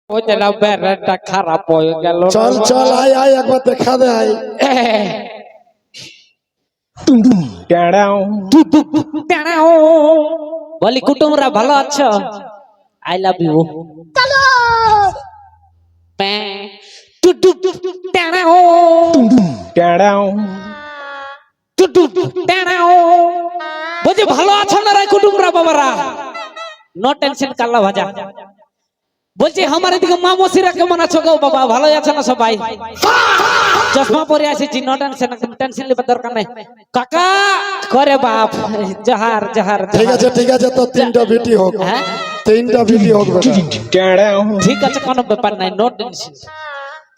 ওই যে না ব্যারেটা খারাপ হয়ে গেল। চল চল আয় আয় একবার দেখা দে আয়। বলি কুটুমরা ভালো আছো? I love you. বলছি ভালো আছো না রে কুটুমরা বাবারা? নো টেনশন কাল্লা ভাজা। বলছি আমার এদিকে মামসিরা কেমন আছো গো বাবা? ভালো আছো না সবাই? চশমা পরে আসেছি, নো টেনশন, টেনশন নেবার দরকার নাই। কাকা করে বাপ জহার জহার। ঠিক আছে তো তিনটা বিটি হোক। হ্যাঁ তিনটা বিটি হোক বেটা। ঠিক আছে কোনো ব্যাপার নাই, নো টেনশন।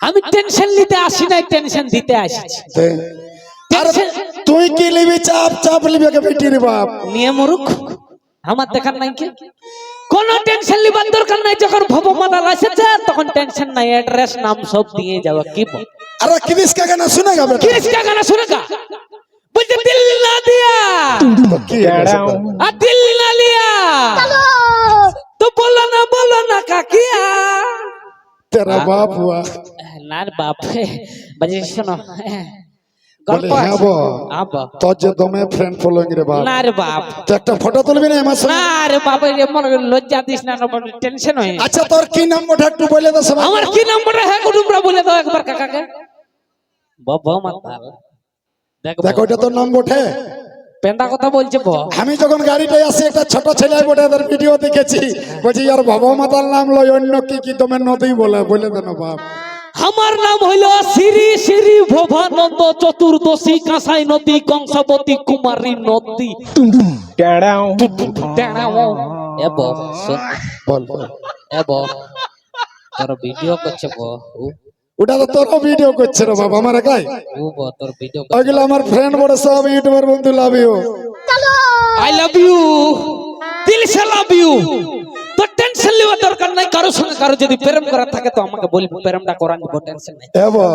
আমি টেনশন নিতে আসি নাই, টেনশন দিতে আসিছি। আর তুই কি লিবি? চাপ চাপ লিবি কে বিটি রে বাপ নিয়ে মরুক, আমার দেখার নাই কি? কোন টেনশন লিবার দরকার নাই। যখন ভবমাতাল এসেছে তখন টেনশন নাই, অ্যাড্রেস নাম সব দিয়ে যাওয়া। কি अरे किस का गाना सुनेगा बेटा? किस का गाना सुनेगा? बोलते दिल ना दिया दिल ना लिया तो बोलो ना का किया। तेरा बाप हुआ ना बाप बजे सुनो বলে হ্যাঁ বো তোর যে দমে ফ্রেন্ড ফলোইং রে বাপ। না রে বাপ তো একটা ফটো তুলবি না আমার সঙ্গে? না রে বাপ রে মন লজ্জা দিস না, টেনশন হয়। আচ্ছা তোর কি নাম্বারটা একটু বলে দাও সবাই। আমার কি নাম্বারটা হ্যাঁ কুটুমরা বলে দাও একবার কাকাকে। বাবা মাতাল দেখো এটা তোর নাম বটে। পেন্ডা কথা বলছে বো। আমি যখন গাড়িতে আসি একটা ছোট ছেলে বটে তার ভিডিও দেখেছি, বলছি আর বাবা মাতাল নাম লয় অন্য কি কি দমে নদী বলে দেন বাপ। আমার নাম হইল শ্রী শ্রী ভবানন্দ চতুর্দশী কাঁসাই নদী কংসবতী কুমারী নদী। তোর ভিডিও করছে ওটা তো তোর ভিডিও করছে রে বাবা আমার একাই। তোর ভিডিও ওইগুলো আমার ফ্রেন্ড বড় সব ইউটিউবার বন্ধু love you. I love you, দিল সে লাভ ইউ। তো টেনশন নেওয়ার দরকার নাই। কারো সঙ্গে কারো যদি প্রেম করা থাকে তো আমাকে বলবি, প্রেমটা করা নিব, টেনশন নাই।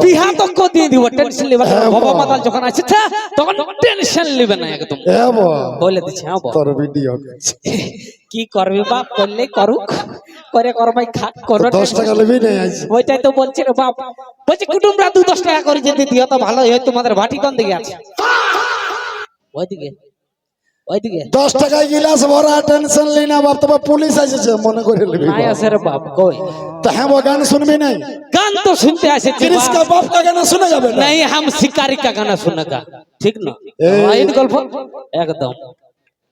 বিহা তো কো দিয়ে দিব, টেনশন নেবার। বাবা মাতাল যখন আসছে তখন টেনশন নেবে না একদম। বলে দিছি হ্যাঁ তোর ভিডিও কি করবি বাপ, করলে করুক, করে করবাই খাক করো। 10 টাকা নেবি না আজ? ওইটাই তো বলছি রে বাপ। বলছি কুটুমরা 2-10 টাকা করে যদি দিও তো ভালো হয়। তোমাদের ভাটি কোন দিকে আছে? ওইদিকে 10 টাকায় গিলাস ভরা, টেনশন লি না বাপ। তবে পুলিশ এসেছে মনে করে নিবি। নাই আসে রে বাপ কই তো হ্যাঁ वो गाना सुनबी नहीं? गान तो सुनते ऐसे किसका बाप का गाना सुनेगा बेटा? नहीं, हम शिकारी का गाना सुनेगा, ठीक ना? राइट गल्प एकदम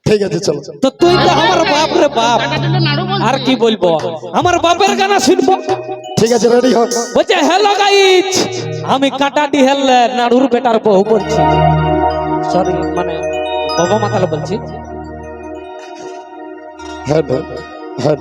ঠিক আছে চলো। তো তুই তো আমার বাপ রে বাপ, আর কি বলবো? আমার বাপের গানা শুনবো। ঠিক আছে রেডি হ। বলছে হ্যালো গাইস, আমি কাটাডি হেল নাড়ুর বেটার বউ বলছি। সরি মানে বাবা মাতাল বলছি। হ্যাঁ হ্যাঁ